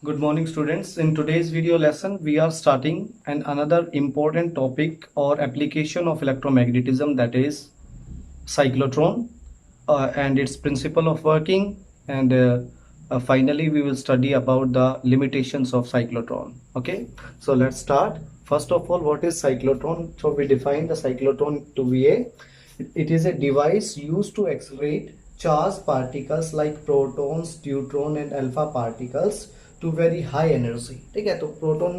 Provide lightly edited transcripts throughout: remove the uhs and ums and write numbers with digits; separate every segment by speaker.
Speaker 1: Good morning, students. In today's video lesson, we are starting another important topic or application of electromagnetism, that is cyclotron and its principle of working. And finally, we will study about the limitations of cyclotron. Okay, so let's start. First of all, what is cyclotron? So we define the cyclotron to be it is a device used to accelerate charged particles like protons, neutron and alpha particles to very high energy. ठीक है, तो proton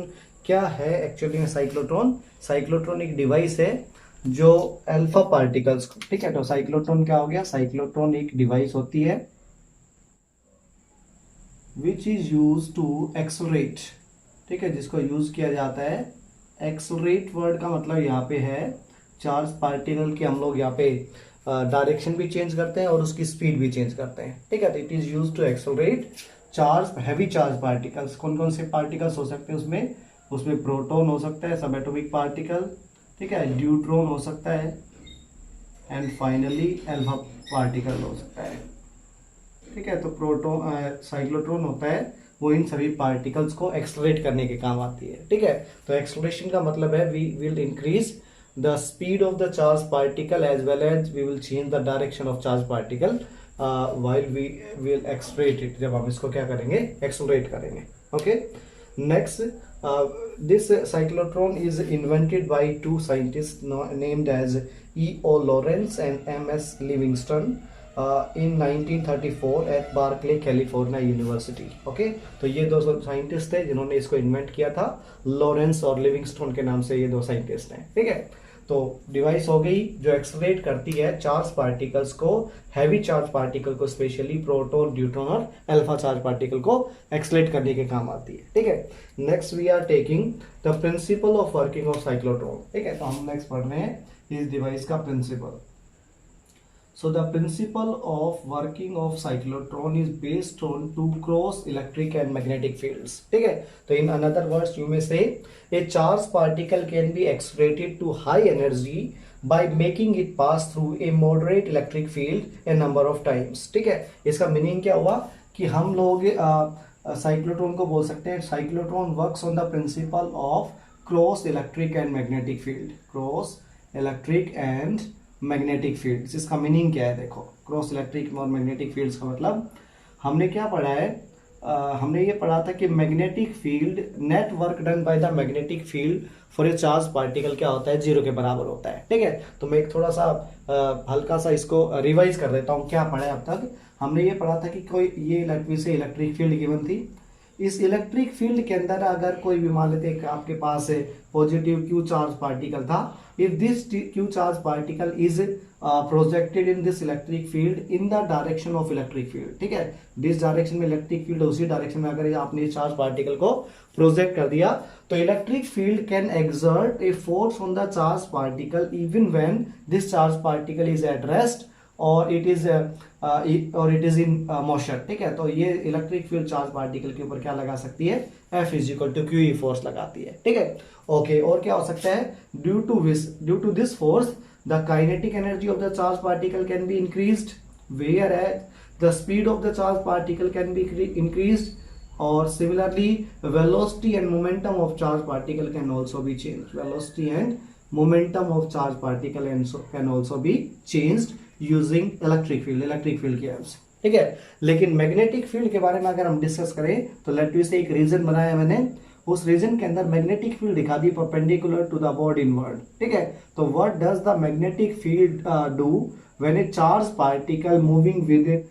Speaker 1: क्या है actually में? Cyclotron एक device है जो alpha particles, ठीक है, तो साइक्लोट्रॉन क्या हो गया? साइक्लोट्रॉन एक डिवाइस होती है which is use to accelerate, ठीक है, जिसको यूज किया जाता है। एक्सलरेट वर्ड का मतलब यहाँ पे है चार्ज पार्टिकल के हम लोग यहाँ पे डायरेक्शन भी चेंज करते हैं और उसकी स्पीड भी चेंज करते हैं। ठीक है, तो it is use to accelerate charge heavy charge particles. कौन कौन से पार्टिकल्स हो सकते हैं उसमें प्रोटॉन हो सकता है, सब एटॉमिक पार्टिकल, ठीक है, न्यूट्रॉन हो सकता है एंड फाइनली अल्फा पार्टिकल हो सकता है। ठीक है, तो प्रोटॉन साइक्लोट्रॉन होता है वो इन सभी पार्टिकल्स को एक्सलरेट करने के काम आती है। ठीक है, तो एक्सलरेशन का मतलब है we will increase the speed of the charge particle as well as we will change the direction of charge particle while we will accelerate it, जब हम इसको क्या करेंगे? एक्सलरेट करेंगे। Okay, next, this cyclotron is invented by two scientists named as E.O. Lawrence and M.S. Livingston in 1934 at Berkeley, California University। Okay, तो ये दो scientist थे जिन्होंने इसको इन्वेंट किया था। लॉरेंस और लिविंगस्टोन के नाम से ये दो साइंटिस्ट हैं। ठीक है, तो डिवाइस हो गई जो एक्सलरेट करती है चार्ज पार्टिकल्स को, हैवी चार्ज पार्टिकल को, स्पेशली प्रोटॉन, न्यूट्रॉन और अल्फा चार्ज पार्टिकल को एक्सलरेट करने के काम आती है। ठीक है, next we are taking the principle of working of cyclotron. ठीक है, तो हम नेक्स्ट पढ़ रहे हैं इस डिवाइस का principal. So the principle of working of cyclotron is based on two cross electric and magnetic fields। ठीक है, तो in another words you may say a charged particle can be accelerated to high energy by making it pass through a moderate electric field a number of times। ठीक है, इसका meaning क्या हुआ कि हम लोग साइक्लोट्रॉन को बोल सकते हैं cyclotron works on the principle of cross electric and magnetic field. Cross electric and magnetic fields, इसका मीनिंग क्या है? देखो, क्रॉस इलेक्ट्रिक और मैग्नेटिक फील्ड्स का मतलब हमने क्या पढ़ा है? हमने ये पढ़ा था कि magnetic field, net work done by the magnetic field for a charge particle क्या होता है? 0 के बराबर होता है। ठीक है, तो मैं एक थोड़ा सा हल्का सा इसको रिवाइज कर देता हूँ। क्या पढ़ा है अब तक? हमने ये पढ़ा था कि कोई ये इलेक्ट्रिक फील्ड गिवन थी। इस इलेक्ट्रिक फील्ड के अंदर अगर कोई भी मान लेते हैं आपके पास पॉजिटिव क्यू चार्ज पार्टिकल था, if this Q charge particle is projected in this electric field in the direction of electric field. ठीक है, जिस डायरेक्शन में इलेक्ट्रिक फील्ड उसी डायरेक्शन में अगर आपने चार्ज पार्टिकल को प्रोजेक्ट कर दिया तो electric field can exert a force on the charge particle even when this charge particle is at rest और इट इज इन मोशन। ठीक है, तो ये इलेक्ट्रिक फील्ड चार्ज पार्टिकल के ऊपर क्या लगा सकती है? F is equal to q force लगाती है। ठीक है, ओके, और क्या हो सकता है? Due to this force the kinetic energy of the charge particle can be increased, whereas the speed of the charge particle can be increased, और similarly velocity and momentum of charge particle can also be changed. Velocity and momentum of charge particle can also be changed using electric field की help से। ठीक है, लेकिन magnetic field के बारे में अगर हम डिस्कस करें तो लेट मी से एक रीजन बनाया मैंने, उस रीजन के अंदर मैग्नेटिक फील्ड दिखा दी perpendicular to the board inward. ठीक है, तो what does the magnetic field do when a charge particle moving with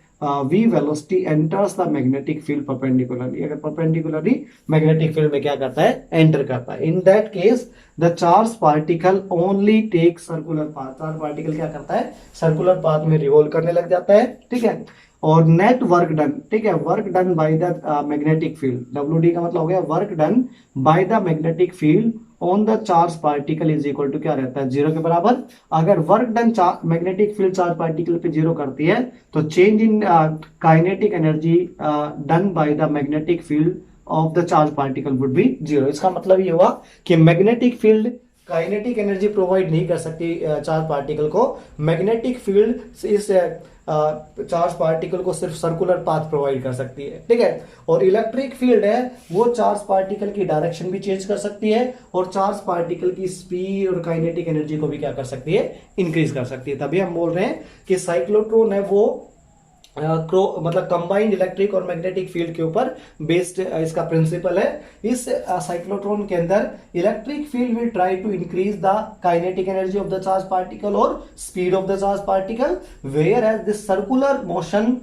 Speaker 1: v velocity enters the magnetic field perpendicularly। अगर perpendicularly magnetic field में क्या करता है? एंटर करता है। in that case the charged particle only takes circular path। Charge particle क्या करता है? सर्कुलर पाथ में रिवॉल्व करने लग जाता है। ठीक है, और नेट वर्क डन, ठीक है, work done by the magnetic field, WD का मतलब हो गया work done by the magnetic field on the charge particle is equal to क्या रहता है? 0 के बराबर। अगर work done magnetic field charge particle पे 0 करती है तो change in kinetic energy done by the magnetic field of the charge particle would be 0। इसका मतलब ये हुआ कि magnetic field kinetic energy provide नहीं कर सकती चार्ज पार्टिकल को। मैग्नेटिक फील्ड इस चार्ज पार्टिकल को सिर्फ सर्कुलर पाथ प्रोवाइड कर सकती है, ठीक है। और इलेक्ट्रिक फील्ड है वो चार्ज पार्टिकल की डायरेक्शन भी चेंज कर सकती है और चार्ज पार्टिकल की स्पीड और काइनेटिक एनर्जी को भी क्या कर सकती है, इंक्रीज कर सकती है। तभी हम बोल रहे हैं कि साइक्लोट्रॉन है वो मतलब कंबाइंड इलेक्ट्रिक और मैग्नेटिक फील्ड के ऊपर बेस्ड इसका प्रिंसिपल है। इस साइक्लोट्रॉन के अंदर electric field will try to increase the kinetic energy of the charge particle और speed of the charge particle, whereas this circular motion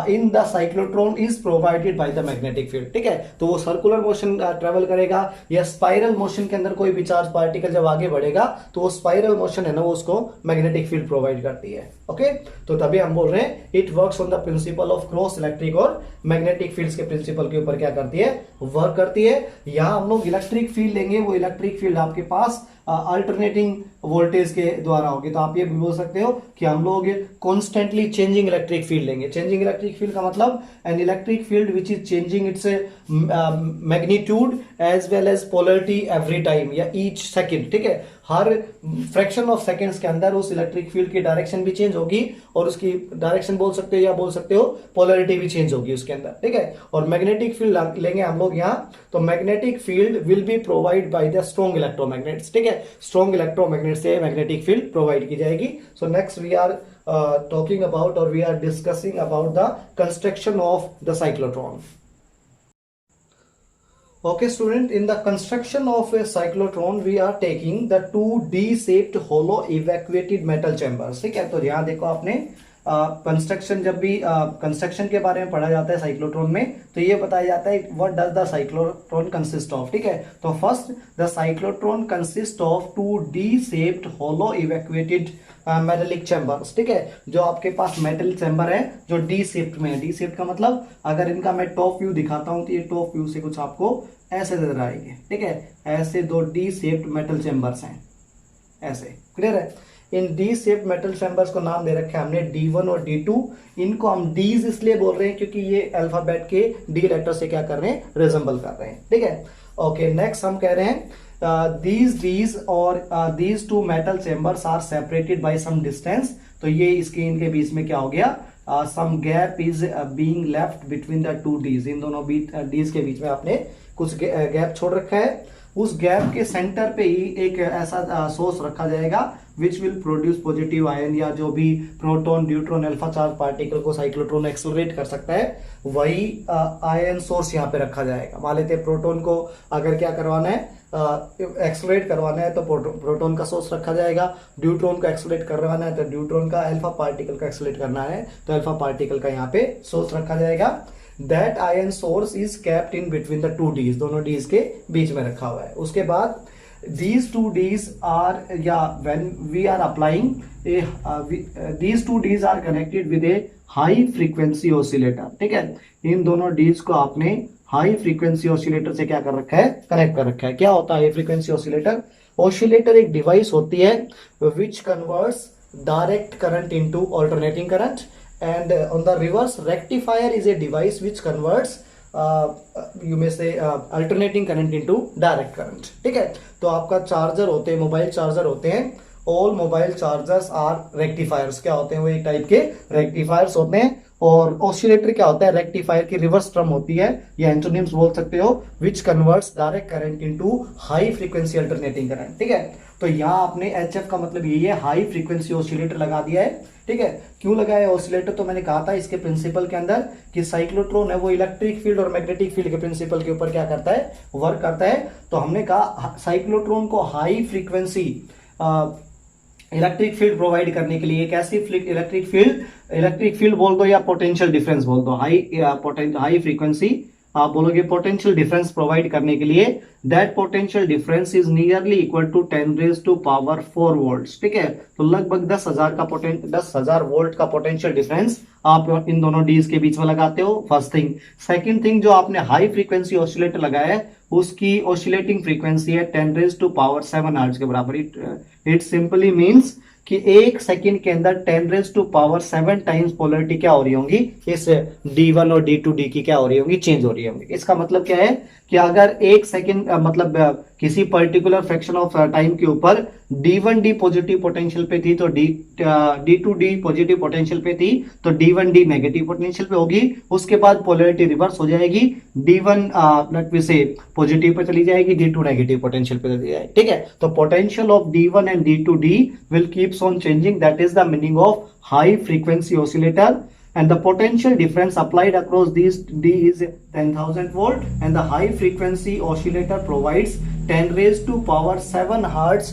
Speaker 1: in the cyclotron is provided by the magnetic field, ठीक है। तो वो circular motion travel करेगा या spiral motion के अंदर कोई भी चार्ज पार्टिकल जब आगे बढ़ेगा तो वो स्पाइरल मोशन है ना वो उसको मैग्नेटिक फील्ड प्रोवाइड करती है, ओके। तो तभी हम बोल रहे हैं it works on the principle of cross electric और मैग्नेटिक फील्ड्स के प्रिंसिपल के ऊपर क्या करती है, वर्क करती है। यहां हम लोग इलेक्ट्रिक फील्ड लेंगे, वो इलेक्ट्रिक फील्ड आपके पास अल्टरनेटिंग वोल्टेज के द्वारा होगी। तो आप ये भी बोल सकते हो कि हम लोग कॉन्स्टेंटली चेंजिंग इलेक्ट्रिक फील्ड लेंगे। चेंजिंग इलेक्ट्रिक फील्ड का मतलब an electric field which is changing its magnitude as well as polarity every time या ईच सेकेंड, ठीक है। हर फ्रैक्शन ऑफ सेकेंड्स के अंदर उस इलेक्ट्रिक फील्ड की डायरेक्शन भी चेंज होगी और उसकी डायरेक्शन बोल सकते हो या बोल सकते हो पोलरिटी भी चेंज होगी उसके अंदर, ठीक है। और मैग्नेटिक फील्ड लेंगे हम लोग यहाँ, तो magnetic field will be provide by the strong electromagnets, ठीक है। स्ट्रॉन्ग इलेक्ट्रोमैग्नेट से मैग्नेटिक फील्ड प्रोवाइड की जाएगी। So next we are talking about और we are discussing about the construction of the cyclotron. Okay, student, in the construction of a cyclotron, we are taking the two D-shaped hollow evacuated metal chambers, ठीक है। तो यहाँ देखो आपने construction जब भी construction के बारे में पढ़ा जाता है साइक्लोट्रॉन में तो ये बताया जाता है what does the cyclotron consist of, ठीक है। तो first the cyclotron consist of two D-shaped hollow evacuated metallic chambers, ठीक है। जो आपके पास मेटल चैम्बर है जो डी शेप्ड में है। डी शेप्ड का मतलब अगर इनका मैं टॉप व्यू दिखाता हूं तो ये टॉप व्यू से कुछ आपको ऐसे नजर आएंगे, ठीक है। ऐसे दो डी शेप्ड मेटल चैम्बर्स हैं, ऐसे, क्लियर है। इन डी शेप्ड मेटल चैम्बर्स को नाम दे रखा है हमने D1 और D2। इनको हम डीज इसलिए बोल रहे हैं क्योंकि ये अल्फाबेट के डी लेटर से क्या कर रहे हैं, रिजेंबल कर रहे हैं, ठीक है। ओके, नेक्स्ट हम कह रहे हैं these two metal chambers are separated by some distance। तो ये इसके इनके बीच में क्या हो गया, some gap is being left between the two Ds। इन दोनों Ds के बीच में आपने कुछ गैप छोड़ रखा है। उस गैप के सेंटर पे ही एक ऐसा सोर्स रखा जाएगा which will produce positive ion, या जो भी proton neutron alpha charge particle को साइक्लोट्रॉन एक्सेलरेट कर सकता है वही आयन सोर्स यहाँ पे रखा जाएगा। मान लेते हैं प्रोटॉन को अगर क्या करवाना है, एक्सेलरेट करवाना है तो प्रोटॉन का सोर्स रखा जाएगा। न्यूट्रॉन को एक्सेलरेट करवाना है तो न्यूट्रॉन का, अल्फा पार्टिकल का एक्सेलरेट करना है तो अल्फा पार्टिकल का यहाँ पे सोर्स रखा जाएगा। That ion source is kept in between the two dees, दोनों डीज के बीच में रखा हुआ है। उसके बाद these two Ds are, when we are applying these two Ds are connected with a high frequency oscillator, ठीक है। इन दोनों Ds को आपने हाई फ्रीक्वेंसी ऑसिलेटर से क्या कर रखा है, कनेक्ट कर रखा है। क्या होता है फ्रीक्वेंसी ऑसिलेटर? ऑसिलेटर एक डिवाइस होती है which converts direct current into alternating current, and on the reverse rectifier is a device which converts you may say alternating current into direct current, ठीक है। तो आपका चार्जर होते हैं, मोबाइल चार्जर होते हैं, all mobile chargers are rectifiers. क्या होते हैं? वो एक टाइप के रेक्टिफायर्स होते हैं। और ऑसिलेटर क्या होता है? रेक्टिफायर की रिवर्स टर्म होती है, या एंटोनिम्स बोल सकते हो, विच converts direct current into high frequency alternating current, ठीक है। तो यहाँ आपने HF का मतलब यही है, हाई फ्रीक्वेंसी ऑसिलेटर लगा दिया है, ठीक है। क्यों लगाया ऑसिलेटर? तो मैंने कहा था इसके प्रिंसिपल के अंदर कि साइक्लोट्रॉन है वो इलेक्ट्रिक फील्ड और मैग्नेटिक फील्ड के प्रिंसिपल के ऊपर क्या करता है, वर्क करता है। तो हमने कहा साइक्लोट्रॉन को high frequency electric field provide करने के लिए, एक ऐसी इलेक्ट्रिक फील्ड बोल दो या पोटेंशियल डिफरेंस बोल दो, हाई फ्रीक्वेंसी आप बोलोगे पोटेंशियल डिफरेंस प्रोवाइड करने के लिए, that potential difference is nearly equal to 10⁴ volts, ठीक है। तो लगभग 10,000 वोल्ट का पोटेंशियल डिफरेंस आप इन दोनों डीज के बीच में लगाते हो, फर्स्ट थिंग। सेकंड थिंग, जो आपने हाई फ्रीक्वेंसी ऑसिलेटर लगाया है उसकी ऑसिलेटिंग फ्रीक्वेंसी है 10⁻⁷ हर्ट्ज के बराबर। इट सिंपली मीन्स कि 1 सेकंड के अंदर 10⁻⁷ टाइम्स पोलरिटी क्या हो रही होंगी, इस D1 और D2D की क्या हो रही होंगी, चेंज हो रही होंगी। इसका मतलब क्या है कि अगर 1 सेकंड मतलब किसी पर्टिकुलर फ्रैक्शन ऑफ टाइम के ऊपर D1D पॉजिटिव पोटेंशियल पे थी तो D2D पॉजिटिव पोटेंशियल पे थी तो D1D नेगेटिव पोटेंशियल पे होगी। उसके बाद पोलरिटी रिवर्स हो जाएगी, D1 लेट मी से पॉजिटिव पे चली जाएगी, D2 नेगेटिव पोटेंशियल पे चली जाएगी। ठीक है, तो potential of D1 and D2D will keeps on changing, that is the meaning of high frequency oscillator, and the potential difference applied across these D is 10,000 volt, and the high frequency oscillator provides 10⁻⁷ hertz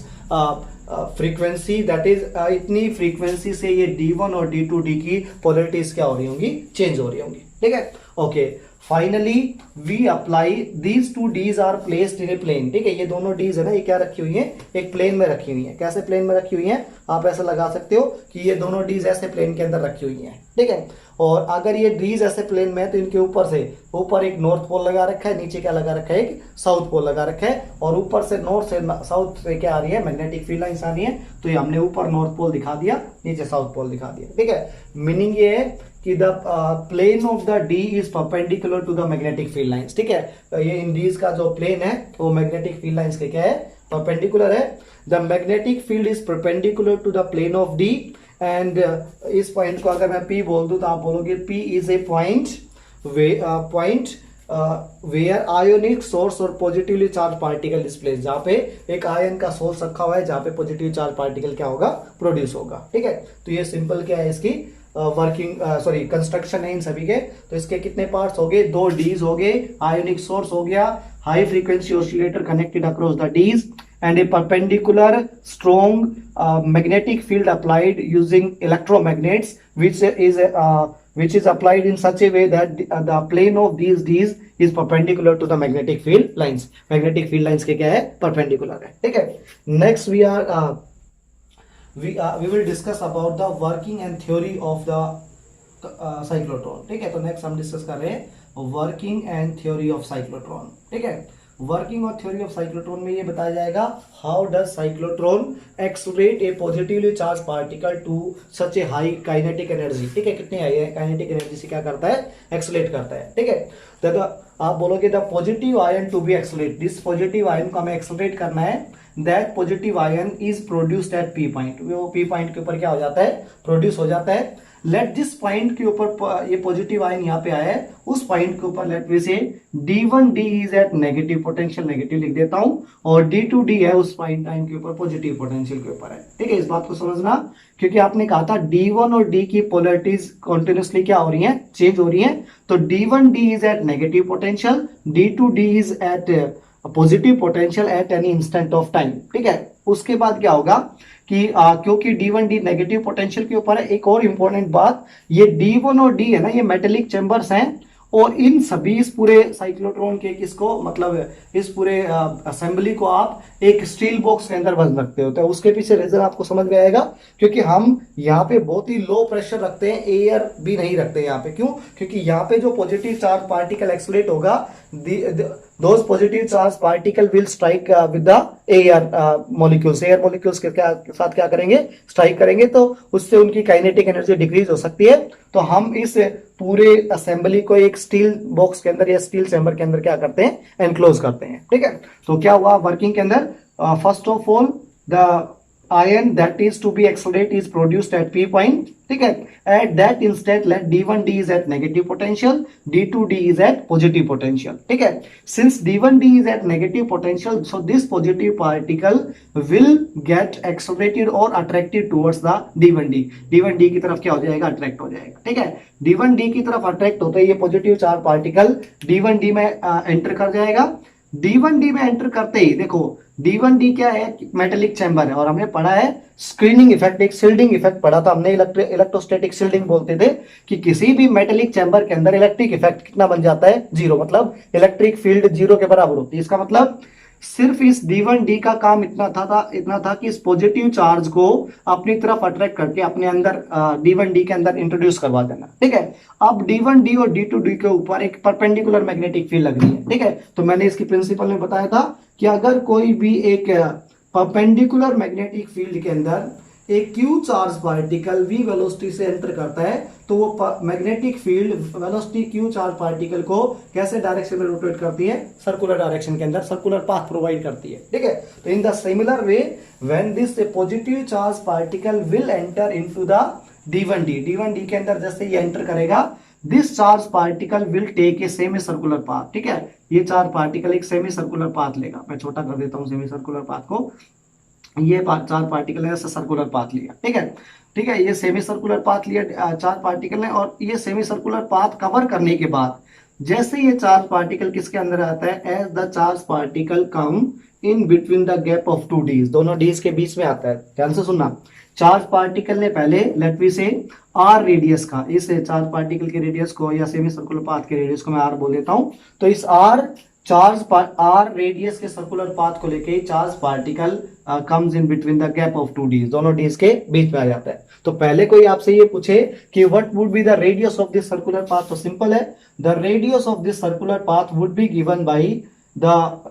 Speaker 1: frequency, that is इतनी frequency से ये D1 और D2D की polarities क्या हो रही होंगी, change हो रही होंगी। ठीक है, okay, finally we apply these two Ds are placed in a plane. ठीक है, ये दोनों डीज है ना, ये क्या रखी हुई है, एक प्लेन में रखी हुई है। कैसे प्लेन में रखी हुई है, आप ऐसा लगा सकते हो कि ये दोनों डीज ऐसे प्लेन के अंदर रखी हुई है। ठीक है, और अगर ये डीज ऐसे प्लेन में है तो इनके ऊपर एक नॉर्थ पोल लगा रखा है, नीचे क्या लगा रखा है, एक साउथ पोल लगा रखा है, और ऊपर से नॉर्थ से साउथ से क्या आ रही है, मैग्नेटिक फील्ड लाइंस आ रही है। तो ये हमने ऊपर नॉर्थ पोल दिखा दिया, नीचे साउथ पोल दिखा दिया। ठीक है, मीनिंग ये है कि the plane of the D is perpendicular to the magnetic field lines. ठीक है, ये इन डीज का जो प्लेन है वो मैग्नेटिक फील्ड लाइंस के क्या है, परपेंडिकुलर है। The magnetic field is perpendicular to the plane of D, and इस पॉइंट को अगर मैं P बोल दूं तो आप बोलोगे P is a point where ionic source और positively charge particle is placed, जहां पे एक आयन का सोर्स रखा हुआ है, जहां पे पॉजिटिव चार्ज पार्टिकल क्या होगा, प्रोड्यूस होगा। ठीक है, तो ये सिंपल क्या है, इसकी वर्किंग कंस्ट्रक्शन है इन सभी के। तो इसके कितने पार्ट्स हो गए, 2 डीज हो गए, आयोनिक सोर्स हो गया, high frequency oscillator connected across the Ds, and a perpendicular strong magnetic field applied using electromagnets, which is applied in such a way that the plane of these D's is perpendicular to the magnetic field lines. Magnetic field lines के क्या है, perpendicular है। ठीक है, next we will discuss about the working and theory of the cyclotron। ठीक है, तो next हम डिस्कस कर रहे हैं working and theory of cyclotron। ठीक है, वर्किंग और थ्योरी ऑफ साइक्लोट्रॉन में ये बताया जाएगा how does cyclotron accelerate a positively charge particle to such a high kinetic energy. ठीक है, कितनी हाई है, काइनेटिक एनर्जी से क्या करता है, एक्सलेट करता है। ठीक है, तो आप बोलोगे the positive ion to be accelerate, this positive ion को हमें एक्सलेट करना है, that positive ion is produced at P point, वो P पॉइंट के ऊपर क्या हो जाता है, प्रोड्यूस हो जाता है। लेट दिस पॉइंट के ऊपर ये पॉजिटिव आयन यहाँ पे आया है, उस पॉइंट के ऊपर late we say D1D is at negative potential, negative लिख देता हूं, और D2D है उस पॉइंट टाइम के ऊपर पॉजिटिव पोटेंशियल के ऊपर है। ठीक है, इस बात को समझना, क्योंकि आपने कहा था D1 और D की पोलरिटीज कॉन्टिन्यूसली क्या हो रही है, चेंज हो रही है। तो D1D is at negative potential, D2D is at positive potential at any instant of time. ठीक है, उसके बाद क्या होगा कि क्योंकि D1D नेगेटिव पोटेंशियल के ऊपर है, एक और इंपॉर्टेंट बात, ये D1 और D है ना, ये मेटेलिक चेंबर्स हैं, और इन सभी इस पूरे साइक्लोट्रॉन के किसको मतलब इस पूरे असेंबली को आप एक स्टील बॉक्स के अंदर बंद रखते हो। तो उसके पीछे रीजन आपको समझ में आएगा, क्योंकि हम यहाँ पे बहुत ही लो प्रेशर रखते हैं, एयर भी नहीं रखते यहाँ पे। क्यों, क्योंकि यहाँ पे जो पॉजिटिव चार्ज पार्टिकल एक्सलेट होगा, those positive charge particle will strike with the air molecules, air molecules के साथ क्या करेंगे, स्ट्राइक करेंगे, तो उससे उनकी काइनेटिक एनर्जी डिक्रीज हो सकती है। तो हम इस पूरे असेंबली को एक स्टील बॉक्स के अंदर या स्टील चैम्बर के अंदर क्या करते हैं, एनक्लोज करते हैं। ठीक है, तो क्या हुआ वर्किंग के अंदर, first of all the ion that is to be accelerate is produced at P point। ठीक है, at that instant let D1D is at negative potential, D2D is at positive potential। ठीक है, since D1D is at negative potential, so this positive particle will get accelerated or attracted towards the D1D, D1D की तरफ क्या हो जाएगा, attract हो जाएगा। ठीक है, D1D की तरफ अट्रैक्ट होते ही ये पॉजिटिव चार्ज पार्टिकल D1D में एंटर कर जाएगा। D1D में एंटर करते ही देखो, D1D क्या है, मेटेलिक चैम्बर है, और हमने पढ़ा है स्क्रीनिंग इफेक्ट, एक शिल्डिंग इफेक्ट पढ़ा था हमने, इलेक्ट्रोस्टैटिक शिल्डिंग बोलते थे कि किसी भी मेटेलिक चैम्बर के अंदर इलेक्ट्रिक इफेक्ट कितना बन जाता है, 0, मतलब इलेक्ट्रिक फील्ड 0 के बराबर होती है। इसका मतलब सिर्फ इस D1D का काम इतना था कि इस पॉजिटिव चार्ज को अपनी तरफ अट्रैक्ट करके अपने अंदर D1D के अंदर इंट्रोड्यूस करवा देना। ठीक है, अब D1D और D2D के ऊपर एक परपेंडिकुलर मैग्नेटिक फील्ड लग रही है। ठीक है, तो मैंने इसकी प्रिंसिपल में बताया था कि अगर कोई भी एक परपेंडिकुलर मैग्नेटिक फील्ड के अंदर एक Q charge particle v velocity से एंटर करता है तो वो magnetic field velocity Q charge particle को कैसे डायरेक्शन में रोटेट करती है, सर्कुलर डायरेक्शन के अंदर सर्कुलर पाथ प्रोवाइड करती है। ठीक है, तो in the similar way when this positive charge particle will enter into the D1D के अंदर जैसे ये एंटर करेगा, this charge particle will take a semi circular path. ठीक है, ये चार्ज पार्टिकल एक सेमी सर्कुलर पाथ लेगा। मैं छोटा कर देता हूं सेमी सर्कुलर पाथ को। ये चार पार्टिकल ने ऐसा सर्कुलर पाथ लिया। ठीक है, ठीक है, ये सेमी सर्कुलर पाथ लिया चार पार्टिकल ने, और ये सेमी सर्कुलर पाथ कवर करने के बाद जैसे ये चार्ज पार्टिकल किसके अंदर आता है, as the charge particle come in between the gap of two dees, दोनों डीज के बीच में आता है। ध्यान से सुनना, चार्ज पार्टिकल ने पहले let we say R radius का, इस चार्ज पार्टिकल के रेडियस को या सेमी सर्कुलर पाथ के रेडियस को मैं आर बोल देता हूं, तो इस आर रेडियस के सर्कुलर पाथ को लेके charge particle comes in between the gap of two dees, दोनों डीज के बीच में आ जाता है। तो पहले कोई आपसे ये पूछे कि what would be the radius of this circular path, तो सिंपल है, the radius of this circular path would be given by the,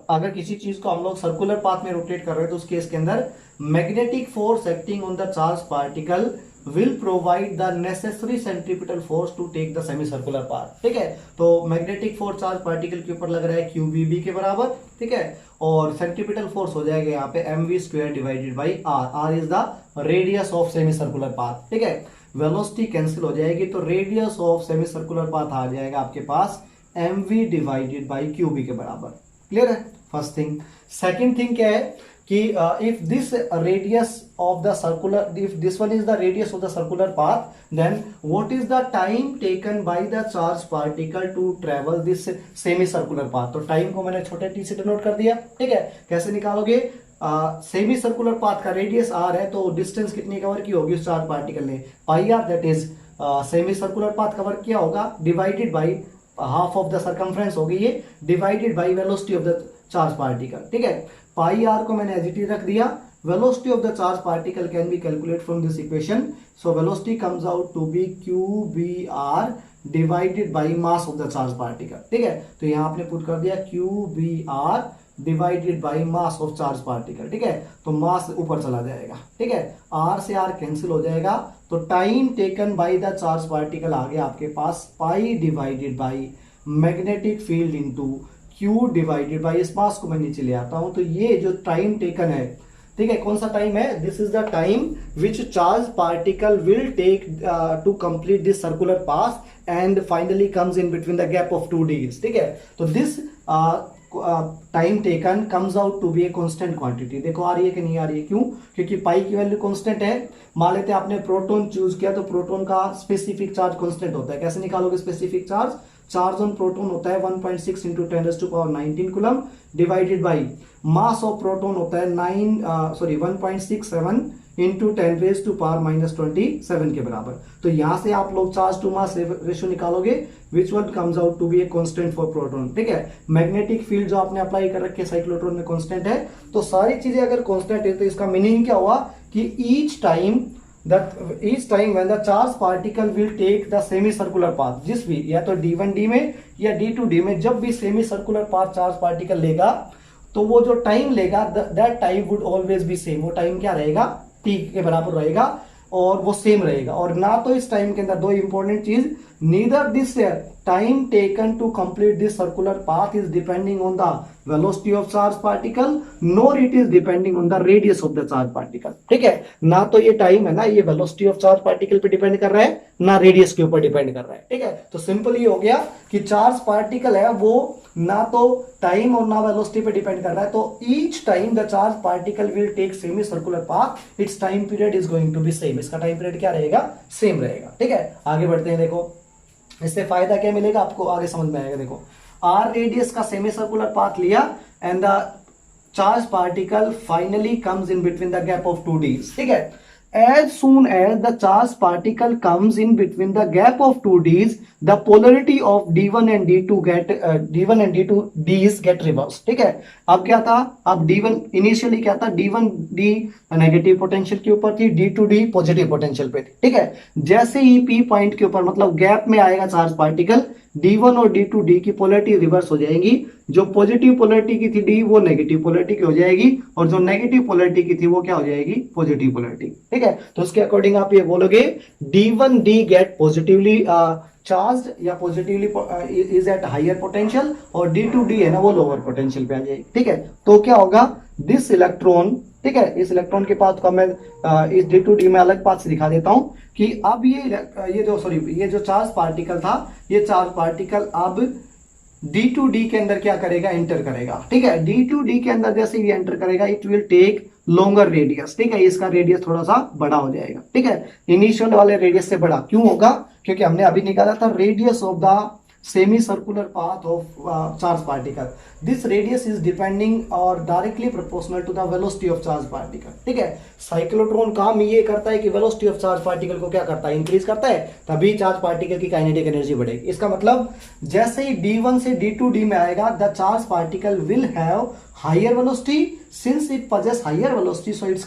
Speaker 1: अगर किसी चीज को हम लोग सर्कुलर पाथ में रोटेट कर रहे हैं तो उस केस के अंदर magnetic force acting on the charge particle will provide the necessary centripetal force to take the semicircular path। ठीक है, तो मैग्नेटिक फोर्स चार्ज पार्टिकल के ऊपर लग रहा है QVB के बराबर। ठीक है, और सेंट्रीपिटल फोर्स हो जाएगा यहाँ पे mv² divided by r is the radius of semi circular path. ठीक है, वेलोसिटी कैंसिल हो जाएगी तो radius of semi circular path आ जाएगा आपके पास mv डिवाइडेड बाई QB के बराबर। क्लियर है, फर्स्ट थिंग। सेकेंड थिंग क्या है कि if this radius of the circular, if this one is the radius of the circular path, then what is the time taken by the charge particle to travel this semicircular path। तो time को मैंने छोटे t से denote कर दिया। ठीक है, कैसे निकालोगे, सेमी सर्कुलर पाथ का रेडियस r है तो डिस्टेंस कितनी कवर की होगी उस चार्ज पार्टिकल ने, पाई r, that is semi circular path cover किया होगा, divided by half of the circumference होगी ये, divided by velocity of the charge particle. ठीक है, पाई आर को मैंने एज इट इज रख दिया। Velocity of the charge particle can be calculate from this equation, so velocity comes out to be QBR divided by mass of the charge particle. ठीक है, तो यहां आपने पुट कर दिया QBR divided by mass of charge particle. ठीक है, तो मास ऊपर चला जाएगा। ठीक है, R से R कैंसिल हो जाएगा, तो time taken by the charge particle आ गया आपके पास pi divided by magnetic field into Q divided by, इस मास को मैं नीचे ले आता हूं, तो ये जो टाइम टेकन है, ठीक है, कौन सा टाइम है, this is the time which charge particle will take to complete this circular path and finally comes in between the gap of two dees. ठीक है, तो this time taken comes out to be a constant quantity. देखो आ रही है कि नहीं आ रही है, क्यों, क्योंकि पाई की वैल्यू कांस्टेंट है। मान लेते हैं आपने प्रोटॉन चूज किया तो प्रोटॉन का स्पेसिफिक चार्ज कांस्टेंट होता है। कैसे निकालोगे specific charge, charge on proton होता है 1.6 into 10⁻19 coulomb divided by mass of proton होता है 1.67 इंटू 10⁻⁻27 के बराबर। तो यहां से आप लोग चार्ज टू मास रेशियो निकालोगे, which one comes out to be a constant for proton. ठीक है, मैग्नेटिक फील्ड जो आपने अप्लाई कर रखे साइक्लोट्रॉन में कांस्टेंट है, तो सारी चीजें अगर कांस्टेंट है तो इसका मीनिंग क्या हुआ कि each time when the charge particle will take the semicircular path, जिस भी या तो D1D में या D2D में जब भी semi circular path charge particle लेगा तो वो जो टाइम लेगा that time would always be same. वो टाइम क्या रहेगा, t के बराबर रहेगा और वो सेम रहेगा। और ना तो इस टाइम के अंदर दो इंपॉर्टेंट चीज, neither this time taken to complete this circular path is depending on the velocity of charge particle, nor it is depending on the radius of the charge particle. ठीक है, ना तो ये टाइम है ना ये वेलोसिटी ऑफ चार्ज पार्टिकल पे depend कर रहा है, ना रेडियस के ऊपर डिपेंड कर रहा है। ठीक है, तो सिंपल ये हो गया कि चार्ज पार्टिकल है वो ना तो टाइम और ना वेलोसिटी पे डिपेंड कर रहा है। तो each time the charge particle will take semi circular path, its time period is going to be same. इसका टाइम पीरियड क्या रहेगा, सेम रहेगा। ठीक है, आगे बढ़ते हैं। देखो इससे फायदा क्या मिलेगा आपको आगे समझ में आएगा। देखो आर रेडियस का सेमी सर्कुलर पाथ लिया and the charge particle finally comes in between the gap of two dees. ठीक है, as soon as the charge particle comes in between the gap of two D's, the polarity of D1 and D2 D's get reversed। ठीक है, अब क्या था, अब D1 initially क्या था, D1D नेगेटिव पोटेंशियल के ऊपर थी, D2D पॉजिटिव पोटेंशियल पे थी। ठीक है, जैसे ही P पॉइंट के ऊपर मतलब गैप में आएगा चार्ज पार्टिकल, D1 और D2D की पोलैरिटी रिवर्स हो जाएंगी। जो पॉजिटिव पोलैरिटी की थी D, वो नेगेटिव पोलैरिटी की हो जाएगी, और जो नेगेटिव पोलैरिटी की थी वो क्या हो जाएगी, पॉजिटिव पोलैरिटी। ठीक है, तो उसके अकॉर्डिंग आप ये बोलोगे D1D गेट पॉजिटिवली चार्ज या positively is at higher potential, और D2D है ना वो लोअर पोटेंशियल पे आ जाएगी। ठीक है, तो क्या होगा, दिस इलेक्ट्रॉन, ठीक है, इस इलेक्ट्रॉन के पाथ को मैं इस D2D में अलग पाथ से दिखा देता हूं कि अब ये जो चार्ज पार्टिकल था, ये चार्ज पार्टिकल अब D2D के अंदर क्या करेगा, एंटर करेगा। ठीक है, D2D के अंदर जैसे ये एंटर करेगा, it will take longer radius. ठीक है, इसका रेडियस थोड़ा सा बड़ा हो जाएगा। ठीक है, इनिशियल वाले रेडियस से बड़ा क्यों होगा, क्योंकि हमने अभी निकाला था radius of the semi circular path of charge particle. This radius is depending और directly proportional to the velocity of charge particle. ठीक है, साइक्लोट्रॉन काम ये करता है कि वेलोसिटी ऑफ चार्ज पार्टिकल को क्या करता है, इंक्रीज करता है, तभी चार्ज पार्टिकल की काइनेटिक एनर्जी बढ़ेगी। इसका मतलब जैसे ही D1 से D2D में आएगा, the charge particle will have higher velocity, since it possess higher velocity, so its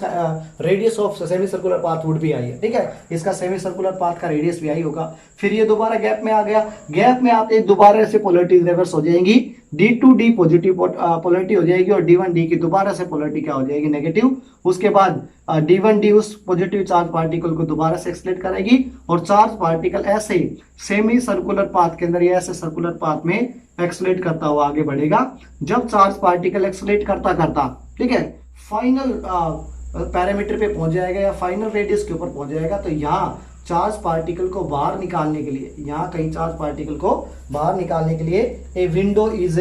Speaker 1: radius of semicircular path would be higher। ठीक है, इसका semicircular path का रेडियस भी हाई होगा। फिर ये दोबारा गैप में आ गया, गैप में आते दोबारा से पोलैरिटी रिवर्स हो जाएंगी, D2D पॉजिटिव पोलैरिटी हो जाएगी, और D1D की दोबारा से पोलैरिटी क्या हो जाएगी, नेगेटिव। उसके बाद D1D उस पॉजिटिव चार्ज पार्टिकल को दोबारा से एक्सलेट करेगी, और चार्ज पार्टिकल ऐसे ही सेमी सर्कुलर पाथ के अंदर या ऐसे सर्कुलर पाथ में एक्सलेट करता हुआ आगे बढ़ेगा। जब चार्ज पार्टिकल एक्सलेट करता करता, ठीक है, फाइनल पैरामीटर पे पहुंच जाएगा या फाइनल रेडियस के ऊपर पहुंच जाएगा, तो यहाँ चार्ज पार्टिकल को बाहर निकालने के लिए, यहाँ कहीं चार्ज पार्टिकल को बाहर निकालने के लिए ए विंडो इज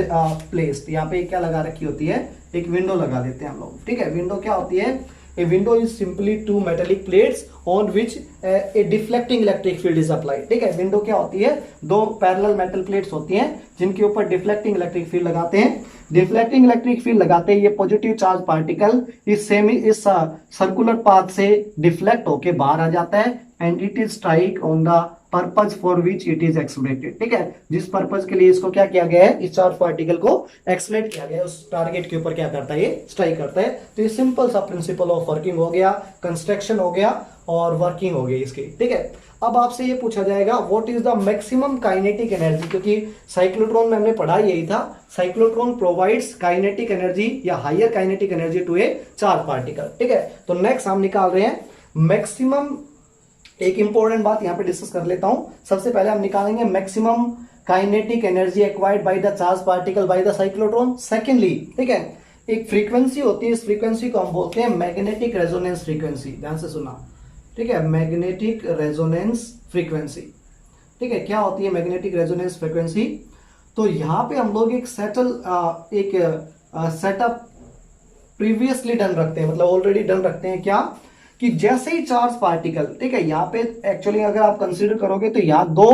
Speaker 1: प्लेस्ड। यहाँ पे क्या लगा रखी होती है, एक विंडो लगा देते हैं हम लोग। ठीक है, विंडो क्या होती है, A window is simply two metallic plates on which a deflecting electric field is applied। ठीक है, विंडो क्या होती है, दो पैरेलल मेटल प्लेट्स होती हैं जिनके ऊपर डिफ्लेक्टिंग इलेक्ट्रिक फील्ड लगाते हैं। डिफ्लेक्टिंग इलेक्ट्रिक फील्ड लगाते ही ये पॉजिटिव चार्ज पार्टिकल इस सर्कुलर पाथ से डिफ्लेक्ट होके बाहर आ जाता है, and it is strike on the purpose for which it is accelerated. ठीक है, जिस पर्पज के लिए इसको क्या किया गया है, इस चार्ज पार्टिकल को एक्सलेट किया गया है, उस टारगेट के ऊपर क्या करता है, ये स्ट्राइक करता है। तो ये सिंपल सा प्रिंसिपल ऑफ वर्किंग हो गया, कंस्ट्रक्शन हो गया और वर्किंग हो गई इसकी। ठीक है, अब आपसे ये पूछा जाएगा what is the maximum kinetic energy, क्योंकि साइक्लोट्रॉन में हमने पढ़ा यही था, साइक्लोट्रॉन प्रोवाइड्स काइनेटिक एनर्जी या higher kinetic energy to a charge particle. ठीक है, तो नेक्स्ट हम निकाल रहे हैं मैक्सिमम। एक इंपॉर्टेंट बात यहां पे डिस्कस कर लेता हूं। सबसे पहले हम निकालेंगे maximum kinetic energy acquired by the charge particle by the cyclotron. Secondly, ठीक है, एक फ्रीक्वेंसी होती है, इस फ्रीक्वेंसी को हम बोलते हैं मैग्नेटिक रेजोनेंस फ्रीक्वेंसी। ध्यान से सुना, ठीक है, मैग्नेटिक रेजोनेंस फ्रीक्वेंसी। ठीक है, क्या होती है मैग्नेटिक रेजोनेंस फ्रीक्वेंसी, तो यहां पे हम लोग एक सेटअप प्रीवियसली डन रखते हैं, मतलब ऑलरेडी डन रखते हैं क्या, कि जैसे ही चार्ज पार्टिकल, ठीक है, यहाँ पे एक्चुअली अगर आप कंसीडर करोगे तो यहाँ दो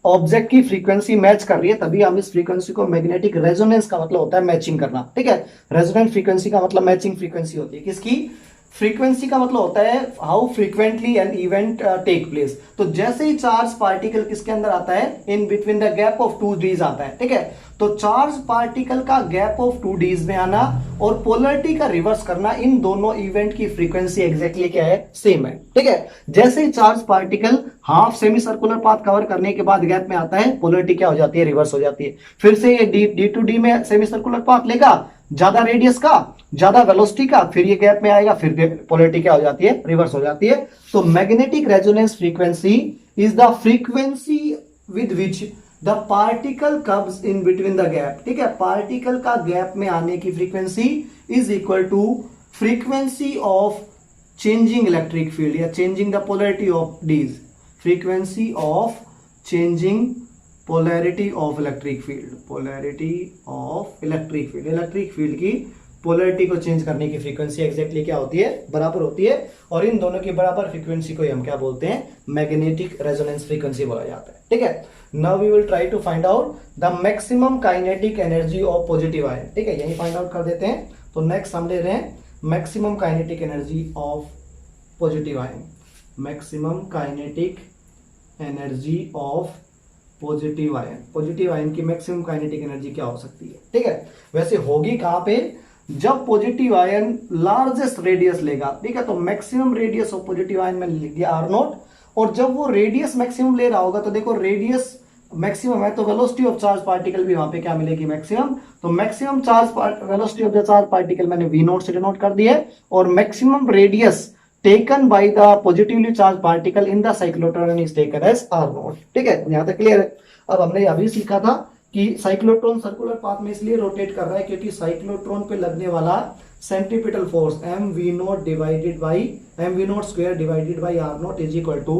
Speaker 1: ऑब्जेक्ट की फ्रीक्वेंसी मैच कर रही है, तभी हम इस फ्रीक्वेंसी को मैग्नेटिक रेजोनेंस का मतलब होता है मैचिंग करना। ठीक है, रेजोनेंट फ्रीक्वेंसी का मतलब मैचिंग फ्रीक्वेंसी होती है। किसकी फ्रीक्वेंसी का मतलब होता है how frequently an event take place. तो जैसे ही चार्ज पार्टिकल किसके अंदर आता है, in between the gap of two dees आता है। ठीक है, तो चार्ज पार्टिकल का गैप ऑफ टू डीज में आना और पोलैरिटी का रिवर्स करना, इन दोनों इवेंट की फ्रीक्वेंसी एग्जैक्टली क्या है, सेम है। ठीक है, जैसे ही charge particle half semi circular path cover करने के बाद गैप में आता है, पोलैरिटी क्या हो जाती है, रिवर्स हो जाती है। फिर से ये D2D में सेमी सर्कुलर पाथ लेगा, ज्यादा रेडियस का, ज्यादा वेलोसिटी का, फिर ये गैप में आएगा, फिर पोलैरिटी क्या हो जाती है, रिवर्स हो जाती है। तो magnetic resonance frequency is the frequency with which the particle comes in between the gap. ठीक है, पार्टिकल का गैप में आने की frequency is equal to frequency of changing electric field या changing the polarity of dees, frequency of changing polarity of electric field, polarity of electric field, electric field की polarity को change करने की frequency exactly क्या होती है, बराबर होती है। और इन दोनों की बराबर फ्रीक्वेंसी को हम क्या बोलते हैं, मैग्नेटिक रेजोनेंस फ्रीक्वेंसी बोला जाता है। ठीक है, now we will try to find out the maximum kinetic energy of positive ion. ठीक है, यही फाइंड आउट कर देते हैं। तो नेक्स्ट हम ले रहे हैं maximum kinetic energy of positive ion, maximum kinetic energy of positive ion. Positive ion की मैक्सिमम काइनेटिक एनर्जी क्या हो सकती है। ठीक है, वैसे होगी कहां पे, जब पॉजिटिव आयन लार्जेस्ट रेडियस लेगा। ठीक है, तो maximum radius of positive ion में लिख दिया R0, और जब वो रेडियस मैक्सिमम ले रहा होगा तो देखो रेडियस मैक्सिमम है तो वेलोसिटी ऑफ चार्ज पार्टिकल भी वहां पे क्या मिलेगी, मैक्सिमम। तो maximum charge velocity of the charge particle मैंने वी नोट से डिनोट कर दिया है, और maximum radius taken by the positively charge particle in the cyclotron is taken as r naught. ठीक है, यहां तक क्लियर है। अब हमने अभी सीखा था कि साइक्लोट्रॉन सर्कुलर पाथ में इसलिए रोटेट कर रहा है क्योंकि साइक्लोट्रॉन पे लगने वाला centripetal force m v naught divided by m v naught square divided by r naught is equal to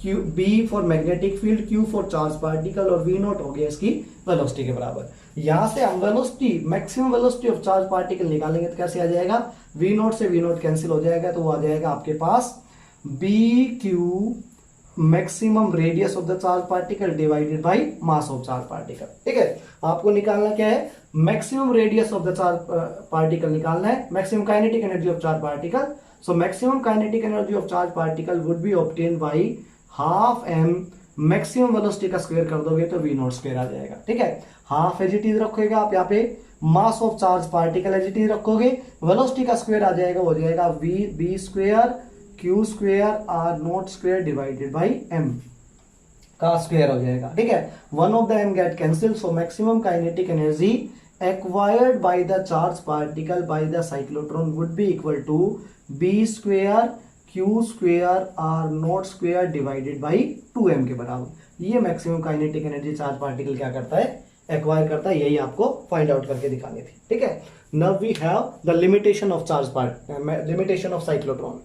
Speaker 1: q b for magnetic field, q for charge particle, और वी नोट हो गया इसकी वेलोसिटी के बराबर। यहां से हम velocity maximum velocity of charge particle निकालेंगे तो कैसे आ जाएगा, वी नोट से वी नोट कैंसिल हो जाएगा, तो वो आ जाएगा आपके पास b Q maximum radius of the charge particle divided by mass of charge particle. ठीक है, आपको निकालना क्या है, maximum radius of the charge particle निकालना है, maximum kinetic energy of charge particle. So maximum kinetic energy of charge particle would be obtain by half m, maximum velocity का square कर दोगे तो वी नोट स्क्वायर आ जाएगा। ठीक है, हाफ एज इट इज रखोगे आप यहाँ पे, mass of charge particle as it is रखोगे, वेलोसिटी का स्क्वायर आ जाएगा, हो जाएगा v b square q square r naught square divided by m का स्क्वायर हो जाएगा। ठीक है, one of the m get cancel, so maximum kinetic energy acquired by the charge particle by the cyclotron would be equal to b square q square r naught square divided by 2m के बराबर। ये maximum kinetic energy charge particle क्या करता है, acquire करता है, यही आपको फाइंड आउट करके दिखानी थी। ठीक है, now we have the limitation of charge limitation of cyclotron.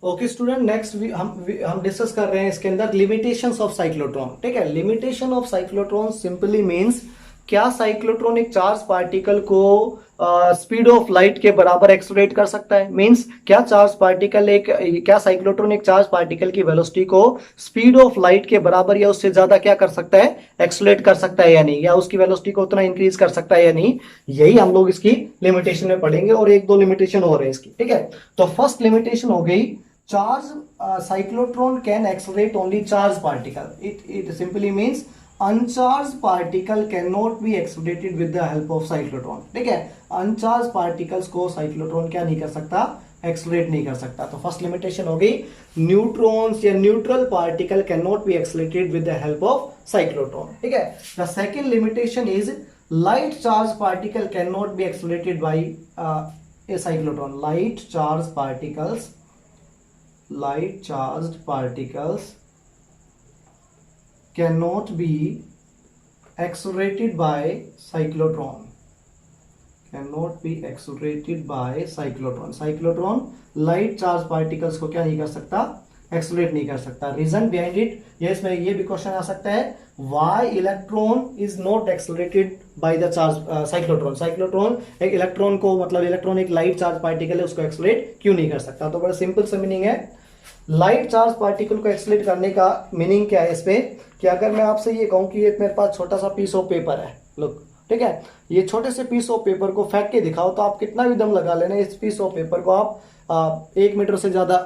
Speaker 1: Okay student, next हम डिस्कस कर रहे हैं इसके अंदर लिमिटेशंस ऑफ साइक्लोट्रॉन। ठीक है, limitation of cyclotron simply means क्या साइक्लोट्रॉन एक चार्ज पार्टिकल को स्पीड ऑफ लाइट के बराबर एक्सलरेट कर सकता है, मींस क्या चार्ज पार्टिकल क्या साइक्लोट्रॉन एक चार्ज पार्टिकल की वेलोसिटी को स्पीड ऑफ लाइट के बराबर या उससे ज्यादा क्या कर सकता है, एक्सलरेट कर सकता है या नहीं, या उसकी वेलोसिटी को उतना इंक्रीज कर सकता है या नहीं, यही हम लोग इसकी लिमिटेशन में पढ़ेंगे, और एक दो लिमिटेशन हो रहे हैं इसकी। ठीक है, तो फर्स्ट लिमिटेशन हो गई, charge cyclotron can accelerate only charge particle, it simply means अनचार्ज particle can not be accelerated with the help of cyclotron. ठीक है, अनचार्ज पार्टिकल्स को साइक्लोट्रॉन क्या नहीं कर सकता, एक्सलरेट नहीं कर सकता। तो फर्स्ट लिमिटेशन हो गई, न्यूट्रॉन्स या neutral particle can not be accelerated with the help of cyclotron. ठीक है, the second limitation is light charge particle can not be accelerated by a cyclotron. Light charge particles cannot be accelerated by cyclotron, cyclotron light charge particles को क्या नहीं कर सकता, accelerate नहीं कर सकता। रीजन बिहाइंड इट, ये इसमें ये भी क्वेश्चन आ सकता है, why electron is not accelerated bye the charge cyclotron एक इलेक्ट्रॉन को, मतलब इलेक्ट्रॉन एक लाइट चार्ज पार्टिकल है, उसको एक्सलरेट क्यों नहीं कर सकता। तो बड़ा सिंपल सा मीनिंग है, लाइट चार्ज पार्टिकल को एक्सलरेट करने का मीनिंग क्या है इस पे, कि अगर मैं आपसे ये कहूं कि ये मेरे पास छोटा सा पीस ऑफ पेपर है, लुक, ठीक है, ये छोटे से पीस ऑफ पेपर को फेंक के दिखाओ तो आप कितना भी दम लगा लेना, इस पीस ऑफ पेपर को आप 1 मीटर से ज्यादा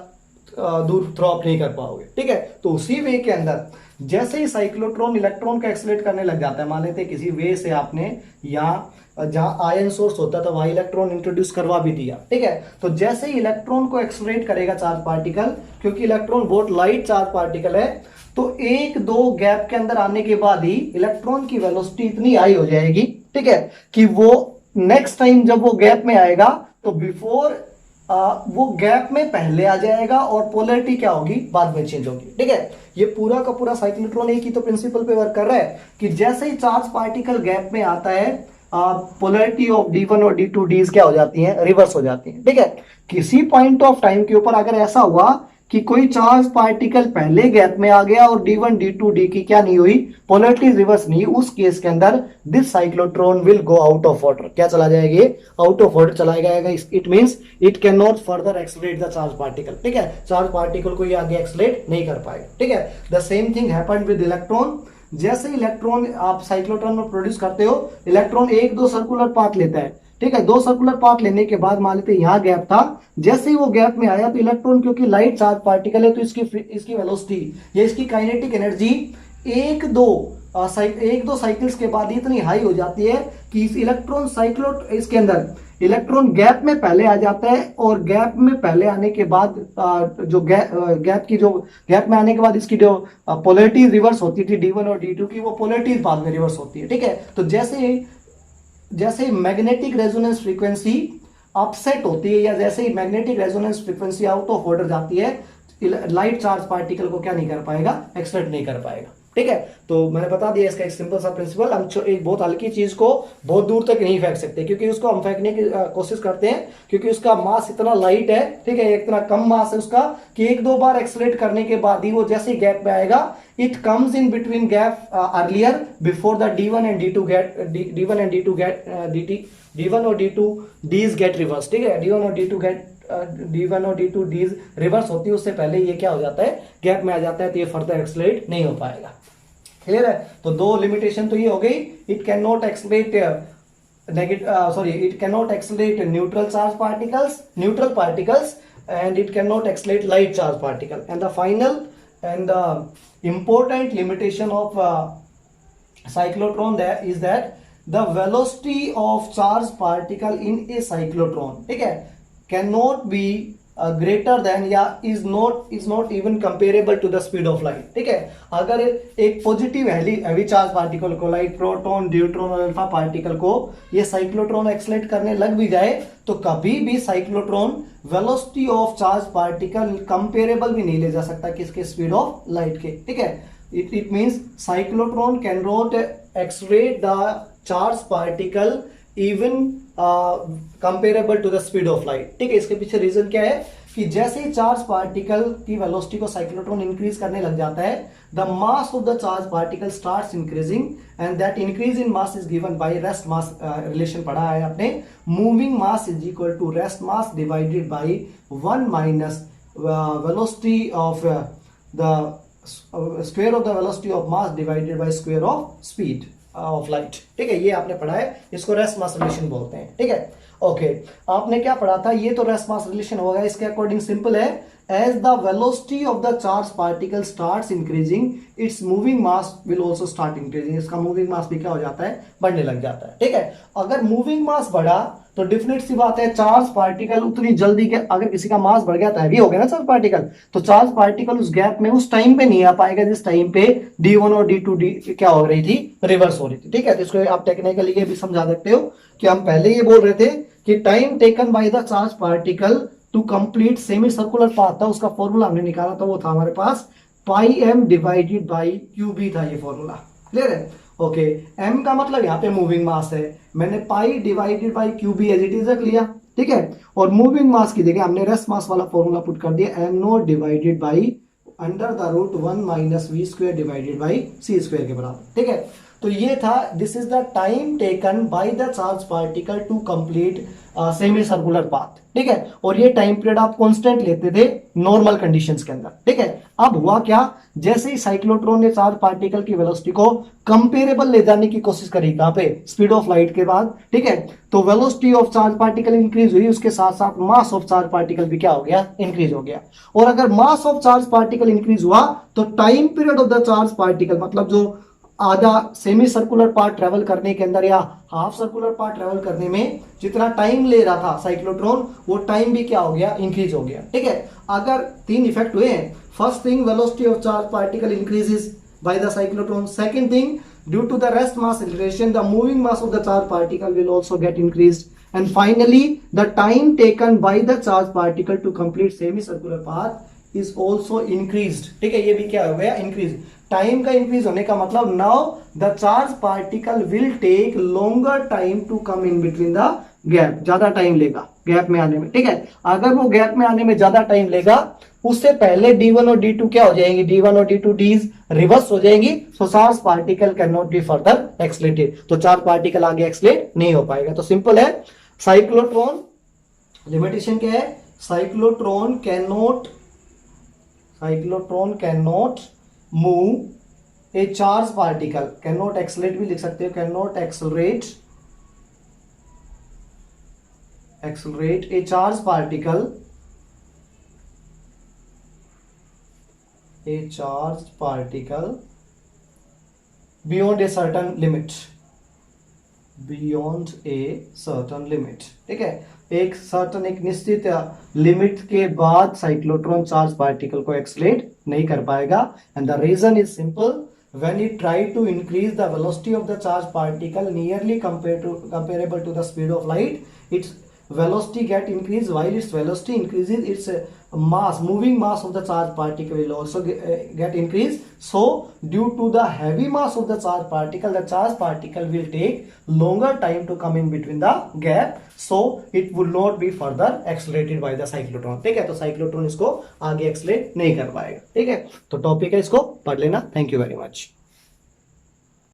Speaker 1: दूर थ्रो अप नहीं कर पाओगे। ठीक है, तो उसी वे के अंदर जैसे ही साइक्लोट्रॉन इलेक्ट्रॉन को एक्सलरेट करने लग जाता है, मान लेते हैं किसी वे से आपने यहाँ जहां आयन सोर्स होता था वहां इलेक्ट्रॉन इंट्रोड्यूस करवा भी दिया। ठीक है, तो जैसे ही इलेक्ट्रॉन को एक्सलरेट करेगा चार्ज पार्टिकल, क्योंकि इलेक्ट्रॉन बहुत लाइट चार्ज पार्टिकल है, तो 1-2 गैप के अंदर आने के बाद ही इलेक्ट्रॉन की वेलोसिटी इतनी हाई हो जाएगी, ठीक है, कि वो नेक्स्ट टाइम जब वो गैप में आएगा तो बिफोर वो गैप में पहले आ जाएगा और पोलैरिटी क्या होगी, बाद में चेंज होगी। ठीक है, ये पूरा का पूरा साइक्लोट्रॉन एक ही तो प्रिंसिपल पे वर्क कर रहा है कि जैसे ही चार्ज पार्टिकल गैप में आता है, पोलैरिटी ऑफ D1 और D2 डीज क्या हो जाती हैं, रिवर्स हो जाती हैं। ठीक है, किसी पॉइंट ऑफ टाइम के ऊपर अगर ऐसा हुआ कि कोई चार्ज पार्टिकल पहले गैप में आ गया और D1 D2 D की क्या नहीं हुई, पोलैरिटी रिवर्स नहीं, उस केस के अंदर this cyclotron will go out of order, क्या चला जाएगा, आउट ऑफ ऑर्डर चला जाएगा। It means it can not further accelerate the charge particle. ठीक है, चार्ज पार्टिकल को ये आगे एक्सलरेट नहीं कर पाएगा। ठीक है, the same thing happened with electron, जैसे इलेक्ट्रॉन आप साइक्लोट्रॉन में प्रोड्यूस करते हो, इलेक्ट्रॉन 1-2 सर्कुलर पाथ लेता है। ठीक है, 2 सर्कुलर पाथ लेने के बाद मान लेते यहाँ गैप था, जैसे ही वो गैप में आया तो इलेक्ट्रॉन क्योंकि लाइट चार्ज पार्टिकल है तो इसकी वेलोसिटी या इसकी काइनेटिक एनर्जी 1-2 साइकिल्स के बाद इतनी हाई हो जाती है कि इस इलेक्ट्रॉन इसके अंदर इलेक्ट्रॉन गैप में पहले आ जाता है और गैप में पहले आने के बाद जो गैप में आने के बाद इसकी जो पोलैरिटी रिवर्स होती थी D1 और D2 की, वो पोलैरिटी बाद में रिवर्स होती है। ठीक है, तो जैसे मैग्नेटिक रेजोनेंस फ्रीक्वेंसी अपसेट होती है या जैसे ही magnetic resonance frequency out of order जाती है, लाइट चार्ज पार्टिकल को क्या नहीं कर पाएगा, एक्सलेट नहीं कर पाएगा। ठीक है, तो मैंने बता दिया इसका एक सिंपल सा प्रिंसिपल। हम एक बहुत हल्की चीज को बहुत दूर तक नहीं फेंक सकते, क्योंकि उसको हम फेंकने की कोशिश करते हैं, क्योंकि उसका मास इतना लाइट है, ठीक है, इतना कम मास है उसका कि एक दो बार एक्सलेट करने के बाद ही वो जैसे गैप में आएगा, it comes in between gap earlier before the D1 and D2 get D1 and D2 get D1 और D2 D's गेट रिवर्स। ठीक है, D1 और D2 D's रिवर्स होती है, उससे पहले ये क्या हो जाता है, गैप में आ जाता है, तो ये फर्दर एक्सलेट नहीं हो पाएगा। क्लियर है, तो दो लिमिटेशन तो ये हो गई, it can not accelerate neutral charge particles and it cannot accelerate light charge particle, and the final and the important limitation of cyclotron that is that the velocity of charge particle in a cyclotron, ठीक है, cannot be greater than या is not even comparable to the speed of light। ठीक है, अगर एक positive heavy charge particle को, like proton, neutron और alpha particle को ये साइक्लोट्रॉन एक्सलेट करने लग भी जाए, तो कभी भी cyclotron velocity of charge particle comparable भी नहीं ले जा सकता किसके, स्पीड ऑफ लाइट के। ठीक है, it means cyclotron can not accelerate the charge particle even comparable to the speed of light. ठीक है, इसके पीछे रीजन क्या है कि जैसे ही चार्ज पार्टिकल की वेलोसिटी को साइक्लोट्रॉन इंक्रीज करने लग जाता है, the mass of the charge particle starts increasing and that increase in mass is given by rest mass. Relation पढ़ा है आपने, moving mass is equal to rest mass divided by 1 minus velocity of the square of the velocity of mass divided by square of speed of light. ठीक है, ये आपने पढ़ा है, इसको रेस्ट मास रिलेशन बोलते हैं। ठीक है, ओके, आपने क्या पढ़ा था, ये तो रेस्ट मास रिलेशन होगा। इसके अकॉर्डिंग सिंपल है, as the velocity of the charge particle starts increasing, its moving mass will also start increasing. इसका मूविंग मास भी क्या हो जाता है, बढ़ने लग जाता है। ठीक है, अगर मूविंग मास बढ़ा तो डिफिनेट सी बात है, चार्ज पार्टिकल उतनी जल्दी के, अगर किसी का मास बढ़ गया तो हैवी हो गया ना चार्ज पार्टिकल, तो चार्ज पार्टिकल उस गैप में उस टाइम पे नहीं आ पाएगा जिस टाइम पे D1 और D2 क्या हो रही थी, रिवर्स हो रही थी। ठीक है, तो इसको आप टेक्निकली ये भी समझा सकते हो कि हम पहले ये बोल रहे थे कि time taken by the charge particle to complete semi circular path था, उसका फॉर्मूला हमने निकाला था, वो था हमारे पास pi m divided by QB था ये फॉर्मूला। क्लियर है, ओके, m का मतलब यहाँ पे मूविंग मास है, मैंने pi divided by QB as it is रख लिया। ठीक है, और मूविंग मास की जगह हमने रेस्ट मास वाला फॉर्मूला पुट कर दिया, m0 divided by under the root 1 minus v square divided by c square के बराबर। ठीक है, तो ये था, this is the time taken by the charge particle to complete semi circular path. ठीक है, और ये टाइम पीरियड आप कांस्टेंट लेते थे नॉर्मल कंडीशंस के अंदर। ठीक है, अब हुआ क्या, जैसे ही साइक्लोट्रॉन ने चार्ज पार्टिकल की वेलोसिटी को कंपेरेबल ले जाने की कोशिश करी, कहां पे, स्पीड ऑफ लाइट के बाद। ठीक है, तो velocity of charge particle increase हुई, उसके साथ साथ मास ऑफ चार्ज पार्टिकल भी क्या हो गया, इंक्रीज हो गया। और अगर मास ऑफ चार्ज पार्टिकल इंक्रीज हुआ तो time period of the charge particle, मतलब जो आधा सेमी सर्कुलर पार्ट ट्रेवल करने के अंदर या हाफ सर्कुलर पार्ट ट्रेवल करने में जितना टाइम ले रहा था साइक्लोट्रॉन, वो टाइम भी क्या हो गया, इंक्रीज हो गया। ठीक है, अगर तीन इफेक्ट हुए हैं, first thing velocity of charge particle increases by the cyclotron, second thing due to the rest mass relation the moving mass of the charge particle will also get increased, and finally the time taken by the charge particle to complete semi circular path is also increased. ठीक है, ये भी क्या हो गया, increase. Time का increase होने का मतलब now the charge particle will take longer time to come in between the gap, ज्यादा टाइम लेगा गैप में आने में। ठीक है, अगर वो गैप में आने में ज्यादा टाइम लेगा, उससे पहले D1 और D2 क्या हो जाएंगी, D1 और D2 D's रिवर्स हो जाएंगी, so charge particle can not be further accelerated, तो चार्ज पार्टिकल आगे एक्सलेट नहीं हो पाएगा। तो सिंपल है, साइक्लोट्रॉन लिमिटेशन क्या है, cyclotron can not move a charge particle, can not accelerate भी लिख सकते हो, can not accelerate a charge particle beyond a certain limit, beyond a certain limit. ठीक है, एक सर्टन एक निश्चित लिमिट के बाद साइक्लोट्रॉन चार्ज पार्टिकल को एक्सलेट नहीं कर पाएगा। And the reason is simple, when it try to increase the velocity of the charged particle nearly comparable to the speed of light, its velocity get increased. While its velocity increases, its mass, moving mass of the charged particle will also get increased. So due to the heavy mass of the charged particle, the charged particle will take longer time to come in between the gap, so it would not be further accelerated by the cyclotron। ठीक है, तो cyclotron इसको आगे accelerate नहीं कर पाएगा। ठीक है, तो टॉपिक है, इसको पढ़ लेना। Thank you very much.